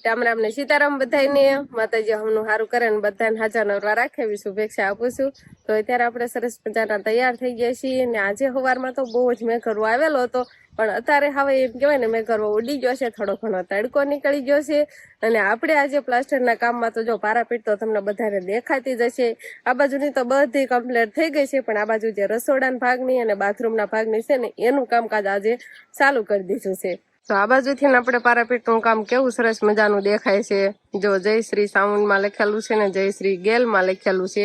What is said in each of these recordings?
રામ રામ ને સીતારામ બધાને માતાજી હમનું સારું કરે ને બધાને હાજર નવરા રાખે એવી શુભેચ્છા આપું છું. તો અત્યારે આપણે સરસ મજાના તૈયાર થઈ ગયા છીએ ને આજે સવારમાં તો બહુ જ મેઘરવો આવેલો હતો, પણ અત્યારે હવે એમ કહેવાય ને મેઘરવો ઉડી ગયો છે, થોડો ઘણો તડકો નીકળી ગયો છે. અને આપણે આજે પ્લાસ્ટરના કામમાં તો જો પારાપીટ તો તમને બધાને દેખાતી જ હશે. આ બાજુની તો બધી કમ્પ્લીટ થઈ ગઈ છે, પણ આ બાજુ જે રસોડાના ભાગની અને બાથરૂમના ભાગની છે ને એનું કામકાજ આજે ચાલુ કરી દીધું છે. તો આ બાજુથી આપણે પારાપીટનું કામ કેવું સરસ મજાનું દેખાય છે. જો જય શ્રી સાઉન્ડમાં લખેલું છે ને જય શ્રી ગેલમાં લખેલું છે.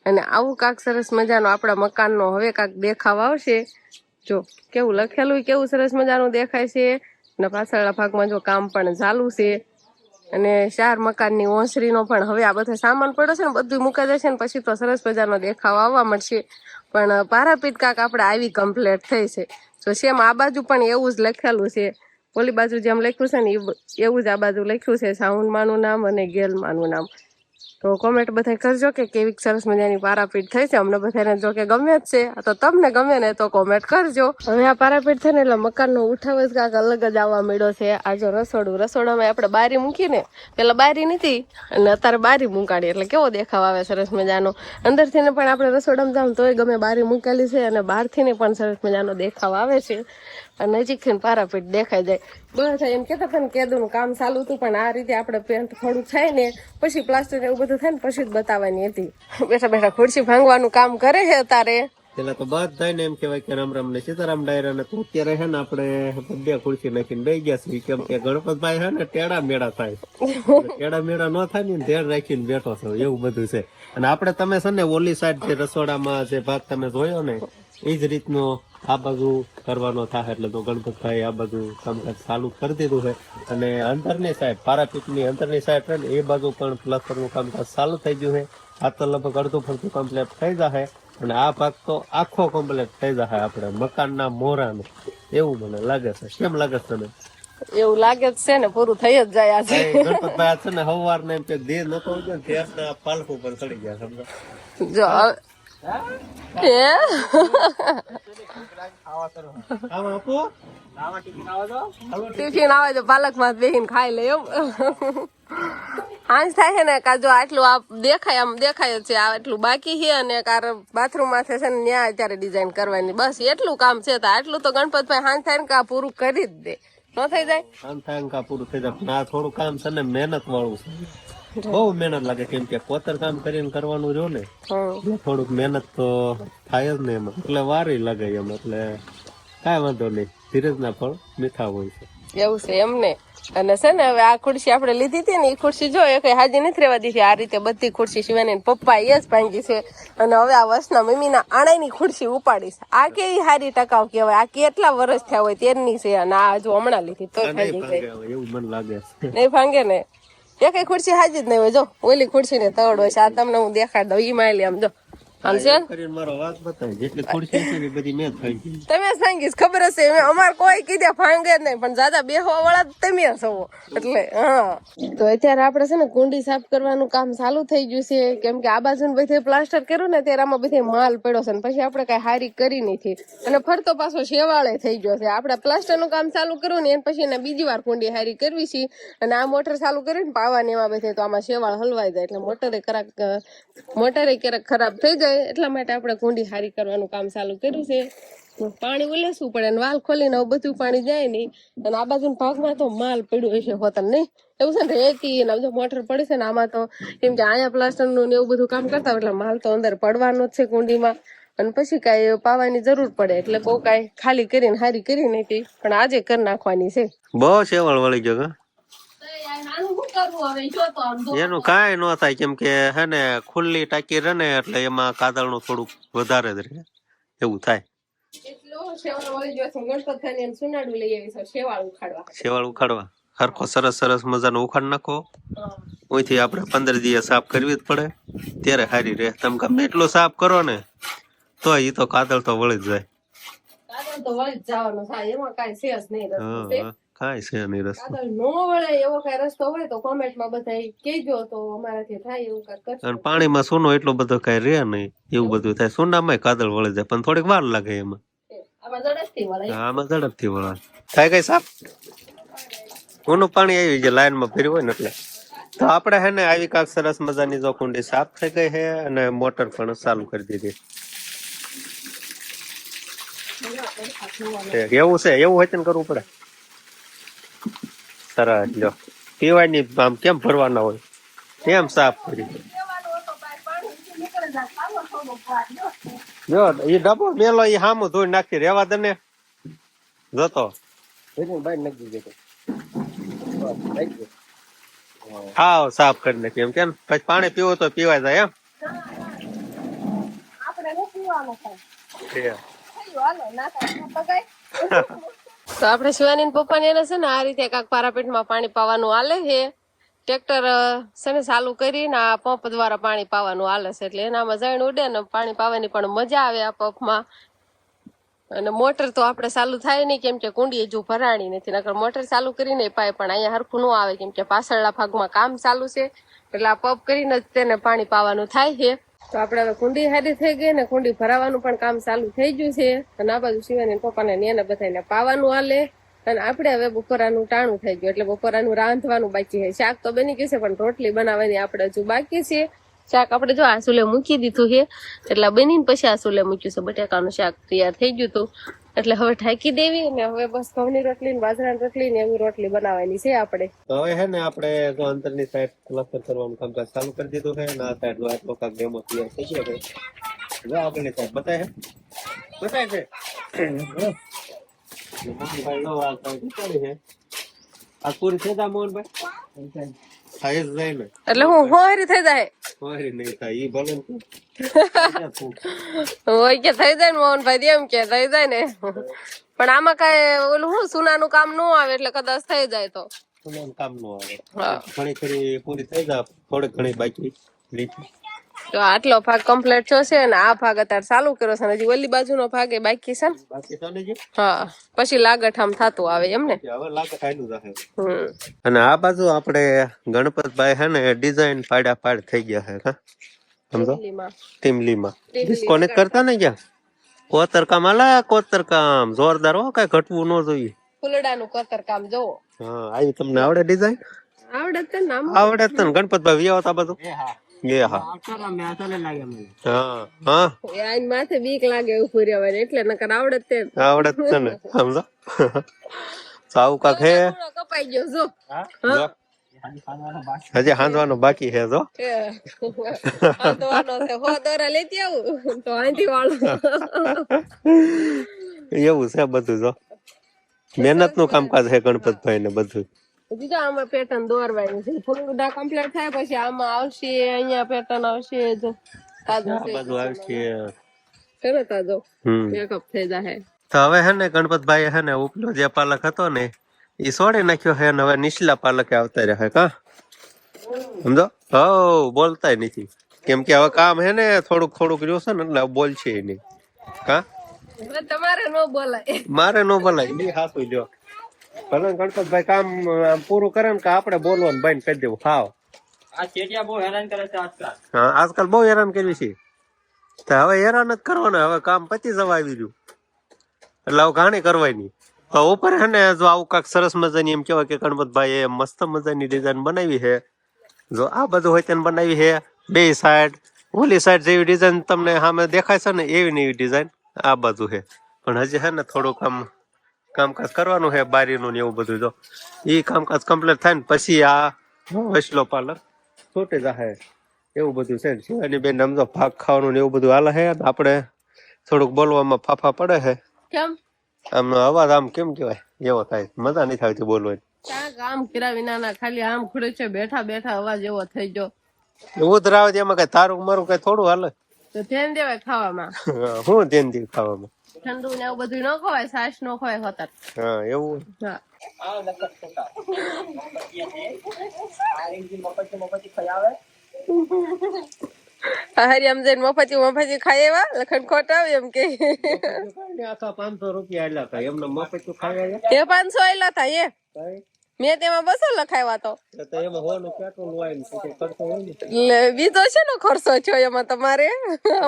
અને આવું કાંક સરસ મજાનું આપણા મકાનનો હવે કાંક દેખાવ આવશે. જો કેવું લખેલું કેવું સરસ મજાનું દેખાય છે. અને પાછળના ભાગમાં જો કામ પણ ચાલુ છે. અને 4 મકાનની ઓસરીનો પણ હવે આ બધો સામાન પડ્યો છે ને બધું મૂકી દેશે ને પછી તો સરસ મજાનો દેખાવ આવવા મળશે. પણ પારાપીટ કાંક આપણે આવી કમ્પ્લીટ થઈ છે. તો સેમ આ બાજુ પણ એવું જ લખેલું છે. ઓલી બાજુ જેમ લખ્યું છે ને એવું જ આ બાજુ લખ્યું છે, સાઉન્ડમાંનું નામ અને ગેલમાંનું નામ. તો કોમેન્ટ બધા કરજો કે કેવી સરસ મજાની પારાપીટ થઈ છે. અમને બધાને જો કે ગમે જ છે, તો તમને ગમે ને તો કોમેન્ટ કરજો. હવે આ પારાપીટ થાય ને એટલે મકાનનો ઉઠાવ જ કાંક અલગ જ આવવા મળ્યો છે. આ જો રસોડામાં આપણે બારી મૂકીને પેલા બારી નથી અને અત્યારે બારી મૂકાડી એટલે કેવો દેખાવ આવે સરસ મજાનો. અંદરથી ને પણ આપણે રસોડામાં જાવ તોય ગમે બારી મૂકેલી છે અને બહારથી ને પણ સરસ મજાનો દેખાવ આવે છે. અને નજીકથી પારાપીટ દેખાઈ જાય. બધા એમ કહેતા હતા ને કેદુનું કામ ચાલુ હતું, પણ આ રીતે આપણે પેન્ટ થોડું થાય ને પછી પ્લાસ્ટર એવું બધું થાય ને પછી જ બતાવવાની હતી. બેઠા બેઠા ખુરશી ભાંગવાનું કામ કરે છે અત્યારે. પેલા તો બધા ને એમ કેવાય કે રામ રામ ને સીતારામ ડાયરા ને અત્યારે છે ને આપણે બે ખુરશી નાખીને બેસી ગયા છીએ, કેમ કે ગણપતભાઈ છે ને ટેડા મેળા થાય. ટેડા મેળા ન થાય ને ધ્યાન રાખીને બેઠો છો એવું બધું છે. અને આપણે તમે છે ને ઓલી સાઈડ જે રસોડામાં જે ભાગ તમે જોયો ને એ જ રીતનો આ બાજુ કરવાનો થાય. એટલે તો ગણપતભાઈ આ બાજુ કામકાજ ચાલુ કરી દીધું છે. અને અંદરની સાઈડ પારાપીટની અંદરની સાઈડ છે ને એ બાજુ પણ પ્લાસ્ટરનું કામકાજ ચાલુ થઈ ગયું છે. આ તો લગભગ અડધું ફરતું કમ્પ્લીટ થઈ જશે. અને આ ભાગ તો આખો કમ્પ્લીટ થઈ જશે આપણે મકાનના મોરાનો, એવું મને લાગે છે. કેમ લાગે છે તને? એવું લાગે જ છે ને, પૂરું થઈ જ જાય આજે. ગણપતભાઈ છે ને સવાર ને એમ કે દેહ નતો ઉગ્યો ને ત્યારના પાલખું પર ચડી ગયા સમજો. જો ટિફિન આવે તો પાલક માં બેહીને ખાઈ લે એમ. હાંજ થાય છે ને કાજો આટલું આ દેખાય આમ દેખાય જ છે, આ એટલું બાકી છે. અને કાર બાથરૂમ માં છે ને ત્યાં અત્યારે ડિઝાઇન કરવાની બસ એટલું કામ છે. તો આટલું તો ગણપતભાઈ હાંજ થાય ને કા પૂરું કરી જ દે, ન થઈ જાય આમ થાય ને કા પૂરું થઈ જાય. પણ આ થોડું કામ છે ને મહેનત વાળું છે, બહુ મહેનત લાગે. કેમ કે કોતર કામ કરીને કરવાનું રહ્યું ને થોડુંક મહેનત તો થાય જ ને એમાં, એટલે વારી લાગે એમ. એટલે કાંઈ વાંધો નહીં, ધીરજના ફળ મીઠા હોય છે, એવું છે એમને. અને છે ને હવે આ ખુરશી આપણે લીધી હતી ને એ ખુરશી જો એ કઈ હાજી નથી રહેવા દીધી. આ રીતે બધી ખુરશી શિવાની પપ્પા એ જ ભાંગી છે. અને હવે આ વર્ષના મમ્મીના આણાની ખુરશી ઉપાડીશ. આ કેવી સારી ટકાવ કહેવાય, આ કેટલા વર્ષ થયા હોય તેરની છે. અને આ હજુ હમણાં લીધી તો એવું મને લાગે નહીં ભાંગે ને. એ કઈ ખુરશી હાજી જ નહીં હોય. જો ઓલી ખુરશી ને તળ હોય છે, આ તમને હું દેખાડ દઉં. ઈ માયલી આમ જો આમ છે મારો વાત બતાય જેટલી ખુરશી છે ને બધી મેં જ ભાંગી. તમે જ ભાંગીશ ખબર હશે. અમાર કોઈ કીધે ભાંગે જ નહીં, પણ દાદા બેહવા વાળા તમે છો એટલે. હા તો અત્યારે આપણે છે ને કુંડી સાફ કરવાનું કામ ચાલુ થઈ ગયું છે. કેમ કે આ બાજુ બધે પ્લાસ્ટર કર્યું ને ત્યારે આમાં બધે માલ પડ્યો છે ને પછી આપણે કઈ હારી કરી નથી. અને ફરતો પાછો શેવાળે થઈ ગયો છે. આપણે પ્લાસ્ટર નું કામ ચાલુ કર્યું ને પછી એને બીજી વાર કુંડી હારી કરવી છે. અને આ મોટર ચાલુ કરીને પાવાની એમાં બધે તો આમાં શેવાળ હલવાઈ જાય એટલે મોટરે ક્યારેક ખરાબ થઈ જાય. એટલા માટે આપણે કુંડી હારી કરવાનું કામ ચાલુ કર્યું છે. પાણી ઉલેસવું પડે ને વાલ ખોલીને બધું પાણી જાય નહીં. અને આ બાજુ ભાગમાં તો માલ પડ્યો હશે હોતન નહીં, એવું છે ને રેતી ને મોટર પડી છે ને આમાં તો. કેમ કે અહીંયા પ્લાસ્ટર નું ને એવું બધું કામ કરતા હોય એટલે માલ તો અંદર પડવાનો જ છે કુંડીમાં. અને પછી કાંઈ પાવાની જરૂર પડે એટલે બહુ કાંઈ ખાલી કરીને હારી કરી નથી, પણ આજે કરી નાખવાની છે. બહુ શેવાળ વળી ગયો. એનું કાંઈ ન થાય, કેમ કે હે ને ખુલ્લી ટાંકી રહે ને એટલે એમાં કાદળ નું થોડુંક વધારે જ રહે, એવું થાય. શેવાળ ઉખાડવા હરખો સરસ મજાનો ઉખાડ નાખો. ઓયથી આપણે 15 દિવસ સાફ કરવી જ પડે ત્યારે હારી રહે. તમે ગમે એટલો સાફ કરો ને તો ઈ તો કાદળ તો વળી જ જાય. કાદળ તો વળી જ જવાનું થાય, એમાં કાંઈ છે જ નહીં. કાંઈ છે નહીં રસ્તો. કાદળ નો વળે એવો કાંઈ રસ્તો હોય તો કોમેન્ટમાં બધા કહેજો, તો અમારાથી થાય એવું કાંઈ કરજો. અને પાણીમાં સોનો એટલો બધો કાંઈ રહે નહીં, એવું બધું થાય. સોનામાં કાદળ વળી જાય પણ થોડીક વાર લાગે એમાં. આમાં ઝડપથી વળે થાય કઈ સાફ. ઊનું પાણી આવી જાય લાઈન માં ભર્યું હોય ને એટલે. તો આપણે હે ને આવી કાંક સરસ મજાની જો કુંડી સાફ થઈ ગઈ છે અને મોટર પણ ચાલુ કરી દીધી. એવું છે, એવું હોય ને કરવું પડે. સરસ લો, પીવાની આમ કેમ ભરવાના હોય કેમ સાફ કરી. જો એ ડબ્બો મેલો એ હામું ધોઈ નાખી રેવા દે ને જતો હાવ સાફ કરી નાખી એમ કેમ પછી પાણી પીવું તો પીવાય જાય એમ. તો આપણે શિવાની પપ્પાને એને છે ને આ રીતે કાંક પારાપેટમાં પાણી પાવાનું હાલે છે. ટ્રેક્ટર છે ને ચાલુ કરીને આ પંપ દ્વારા પાણી પાવાનું હાલે છે એટલે એનામાં જઈને ઉડે ને પાણી પાવાની પણ મજા આવે આ પંપમાં. અને મોટર તો આપણે ચાલુ થાય નહીં કેમ કે કુંડી હજુ ભરાણી નથી, નકર મોટર ચાલુ કરીને પાય પણ અહીંયા હરખું ન આવે કેમ કે પાછળના ભાગમાં કામ ચાલુ છે એટલે આ પંપ કરીને જ તેને પાણી પાવાનું થાય છે. તો આપણે હવે કુંડી હારી થઈ ગઈ ને કુંડી ભરાવાનું પણ કામ ચાલુ થઈ ગયું છે અને આ બાજુ શિવાની પપ્પાને ને એને બધાને પાવાનું હાલે. અને આપણે હવે બપોરાનું ટાણું થઈ ગયું એટલે બપોરાનું રાંધવાનું બાકી છે. શાક તો બની ગયું છે પણ રોટલી બનાવવાની આપણે હજુ બાકી છે. શાક આપણે જો આ ચૂલે મૂકી દીધું છે એટલે બનીને પછી આ ચૂલે મૂક્યું છે. બટાકાનું શાક તૈયાર થઈ ગયું હતું એટલે હવે ઢાંકી દેવી અને હવે બસ ઘઉંની રોટલી ને બાજરાની રોટલી ને એવી રોટલી બનાવવાની છે આપણે. તો હવે હે ને આપણે જો અંદરની સાઈડ પ્લાસ્ટર કરવાનું કામકાજ ચાલુ કરી દીધું છે અને આ સાઈડ જો આટલો કાંક ડેમો તૈયાર થઈ ગયો છે. જો આગળની સાઈડ બતાય છે મોહનભાઈ નો આ સાઈડ ઉતારી છે. આ પૂરી થઈ જાય મોહનભાઈ થાય જ જાય ને એટલે હું હોરી થઈ જાય કોઈ નહીં થાય ઈ ભલે હોય કે થઈ જાય ને મોહનભાઈ એમ કે થઈ જાય ને પણ આમાં કઈ ઓલું શું સુનાનું કામ ન આવે એટલે કદાચ થઈ જાય તો કામ નો આવે. ઘણી ખરી પૂરી થઈ જાય થોડી ઘણી બાકી લીધી. તો આટલો ભાગ કમ્પ્લીટ થયો છે અને આ ભાગ અત્યારે ચાલુ કર્યો છે હજી ઓલી બાજુનો ભાગ એ બાકી છે ને. બાકી તો નહીં. હા પછી લાગઠ આમ થતું આવે એમ ને. હવે લાગે ખાયલું જાહે. અને આ બાજુ આપણે ગણપતભાઈ હે ને ડિઝાઇન પાડ્યા પાડ થઈ ગયા છે કા સમજો ટીમલીમાં ડિસ્કોનેક્ટ કરતા ને ક્યાં કોતર કામ આલા કોતર કામ જોરદાર હો કઈ ઘટવું ન જોઈએ. ફૂલડાનું કોતર કામ જોવો. હા આવી તમને આવડે ડિઝાઇન આવડે છે ને આવડે છે ને ગણપતભાઈ વિયાવતા બધું એ હા હા માથે બીક લાગે ઉભું રહેવાની એટલે નકર આવડે તે આવડે છે ને સમજો સાવ કાક હે કપાઈ ગયો જો હજી હાંધવાનું બાકી છે જો હાંધવાનો છે હો દોરા લેતી આવું તો હાંધી વાળું એવું છે બધું જો મહેનત નું કામકાજ છે ગણપતભાઈ ને બધું. હજી આમાં પેટર્ન દોરવાની છે ફૂલડા કમ્પ્લીટ થાય પછી આમાં આવશે અહીંયા પેટર્ન આવશે જો તાજો બધું આવશે તરત તાજો મેકઅપ થઈ જાય. તો હવે હે ને ગણપતભાઈ હે ને ઉપલો જે પાલક હતો ને ઈ છોડી નાખ્યો હે ને હવે નીચલા પાલકે આવતા રહે કા સમજો હો બોલતાય નથી કેમ કે હવે કામ હે ને થોડુંક રહ્યું છે ને એટલે બોલશે નહીં કા તમારે ન બોલાય મારે ન બોલાય ઈ હાસું લ્યો ભલે ગણપતભાઈ કામ પૂરું કરે ને કે આપણે બોલવાનું બંધ કરી દેવું હાવ આ ચેટિયા બહુ હેરાન કરે છે આજકાલ. હા આજકાલ બહુ હેરાન કરવી છે તો હવે હેરાન જ કરવાના હવે કામ પતી જવા આવી રહ્યું એટલે હવે ઘાણી કરવાની. તો ઉપર હે ને જો આવું કાંક સરસ મજાની એમ કેવાય કે ગણપતભાઈ એ મસ્ત મજાની ડિઝાઇન બનાવી છે. જો આ બધું હોય તેને બનાવી છે બે સાઈડ ઓલી સાઈડ જેવી ડિઝાઇન તમને સામે દેખાય છે ને એવી ને એવી ડિઝાઇન આ બાજુ છે પણ હજી હે ને થોડુંક કામકાજ કરવાનું છે બારીનું ને એવું બધું. જો ઈ કામકાજ કમ્પ્લીટ થાય ને પછી આ વૈસલો પાર્લર છૂટી જાય એવું બધું છે. શિવાની બેન સમજો ભાગ ખાવાનું ને એવું બધું હાલે છે આપણે થોડુંક બોલવામાં ફાફા પડે છે કેમ આમ અવાજ આમ કેમ કેવાય એવો થાય મજા નહીં આવતી બોલવાની. ક્યાં કામ કર્યા વિના ખાલી આમ ખુડે છે બેઠા બેઠા અવાજ એવો થઈ ગયો ઉધરાવ એમાં કઈ તારું મારું કઈ થોડું હાલે તો ધ્યાન દેવાય ખાવામાં. હું ધ્યાન દે ખાવામાં ઠંડુ ને એવું બધું ન ખવાય છાશ ન ખવાય હોતા. હા એવું હરિયામ જઈને મફતી ખાઈ એવા લખન ખોટા એમ કે 500 રૂપિયા આલ્યા હતા એમને મફત ખાઈ તે 500 આલ્યા હતા એ મેં તેમાં 200 લખાવ્યા તો એમાં હોનું પેટ્રોલ હોય ને ખર્ચો હોય ને બીજો છે ને ખર્ચો થયો એમાં તમારે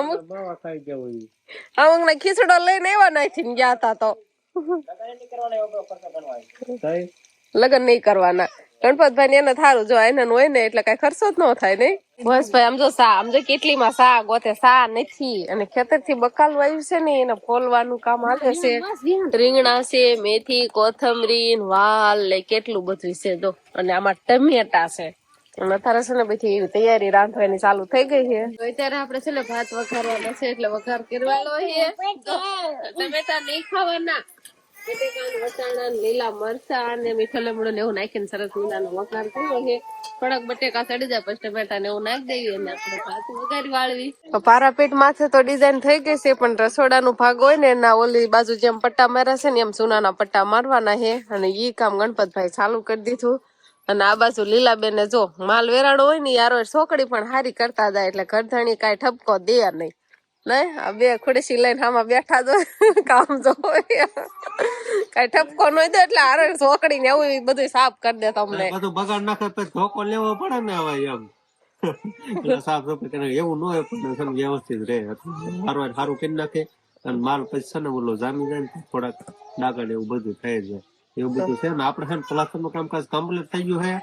અમુક માવા ખાઈ જવું અમુક ને ખીચડો લઈને એવા નાખીને ગયા હતા તો લગ્ન નહીં કરવાના. ગણપતભાઈ ને એને થારું જો એને હોય ને એટલે કઈ ખર્ચો જ ન થાય નહીં. બસ ભાઈ આમ જો સા આમ જો કેટલીમાં સા ગોતે સા નથી અને ખેતર થી બકાલું આવ્યું છે ને એને ફોલવાનું કામ આવે છે. રીંગણા છે, મેથી, કોથમરી, વાલ ને કેટલું બધું છે જો. અને આમાં ટમેટા છે. અને અત્યારે છે ને બધી એવી તૈયારી રાંધવાની ચાલુ થઈ ગઈ છે. અત્યારે આપણે છે ને ભાત વઘારવાના છે એટલે વઘાર કરવાનો છે. ટમેટા નહીં ખાવાના, વટાણા, લીલા મરચા ને મીઠો લીમડો ને એવું નાખીને સરસ મજાનો વઘાર કર્યો છે. થોડાક બટેકા ચડી જાય પછી ટમેટા ને એવું નાખી દઈએ અને આપણે ભાત વઘારી વાળવી. પારાપીઠ માથે તો ડિઝાઇન થઈ ગઈ છે પણ રસોડાનું ભાગ હોય ને એના ઓલી બાજુ જેમ પટ્ટા માર્યા છે ને એમ ચૂનાના પટ્ટા મારવાના છે અને ઈ કામ ગણપતભાઈ ચાલુ કરી દીધું. અને આ બાજુ લીલાબેન જો માલ વેરાડો હોય ને યારો છોકરી પણ હારી કરતા જાય એટલે ઘરધણી કાંઈ ઠપકો દે નહીં. નહીં આ બે ખુડસી લઈને આમાં બેઠા જો કામ જો કઈ ઠપકો ન દે એટલે હારે છોકરી ને એવું બધું સાફ કરી દે તમને. બધું બગાડ નાખે પછી ધોકો લેવો પડે ને હવે એમ એટલે સાફ સફાઈ કરે એવું ન હોય પણ વ્યવસ્થિત રહે સારું સારું કરી નાખે અને માલ પછી છે ને ઓલો જામી જાય ને થોડાક ડાગડ એવું બધું થઈ જાય એવું બધું છે ને. આપડે છે ને પ્લાસ્ટર નું કામકાજ કમ્પ્લીટ થઈ ગયું છે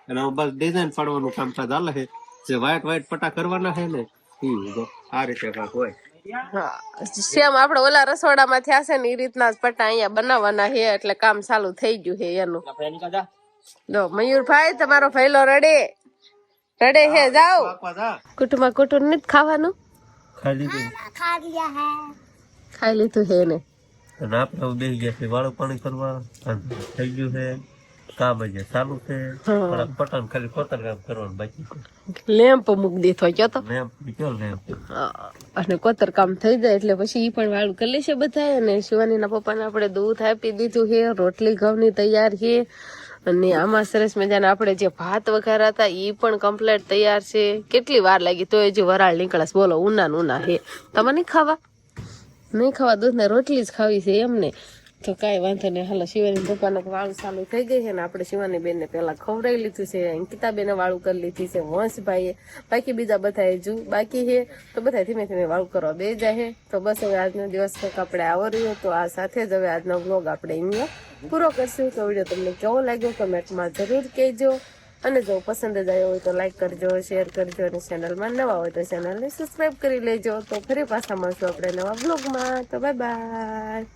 અને બસ ડિઝાઇન પાડવાનું કામકાજ હાલે છે. જે વ્હાઈટ પટ્ટા કરવાના છે ને આ રીતે કાંક હોય. સેમ આપડે ઓલા રસોડામાં થયા છે ને એ રીતના જ પટ્ટા અહીંયા બનાવવાના છે એટલે કામ ચાલુ થઈ ગયું છે એનું. જો મયુરભાઈ તમારો ભૈલો રડે હે જાઓ કુટુંબમાં કુટુંબ નથી ખાવાનું ખાઈ લીધું છે ને. અને આપડે બેસી ગયા છે વાળું પાણી કરવા થઈ ગયું છે કામ હજી ચાલુ છે. પટાણ ખાલી કોતર કામ કરવાનું બાકી છે. લેમ્પ મૂકી દીધો કયો તો લેમ્પ અને કોતર કામ થઈ જાય એટલે પછી ઈ પણ વાળું કરી લેશે બધા. અને શિવાનીના પપ્પાને આપણે દૂધ આપી દીધું છે, રોટલી ઘઉંની તૈયાર છે અને આમાં સરસ મજાના આપણે જે ભાત વઘાર્યા હતા ઈ પણ કમ્પ્લીટ તૈયાર છે. કેટલી વાર લાગી તો હજી વરાળ નીકળે બોલો. ઉના હે તમે નહીં ખાવા દૂધ ને રોટલી જ ખાવી છે એમને તો કાંઈ વાંધો નહીં. હાલો શિવાની પપ્પાને વાળું ચાલુ થઈ ગઈ છે ને આપણે શિવાની બેન ને પેલા ખવડાવી લીધું છે. અંકિતા બેને વાળું કરી લીધી છે, વંશભાઈએ બાકી બીજા બધા હજુ બાકી છે તો બધા ધીમે ધીમે વાળું કરવા બે જાય. તો બસ હવે આજનો દિવસ કંઈક આપણે આવો રહ્યો તો આ સાથે જ હવે આજનો વ્લોગ આપણે અહીંયા પૂરો કરશું. તો વિડીયો તમને કેવો લાગ્યો કમેન્ટમાં જરૂર કહેજો અને જો પસંદ જ આવ્યો હોય તો લાઈક કરજો, શેર કરજો અને ચેનલમાં નવા હોય તો ચેનલને સબસ્ક્રાઈબ કરી લેજો. તો ફરી પાછા મળશું આપણે નવા વ્લોગમાં. તો બાય બાય.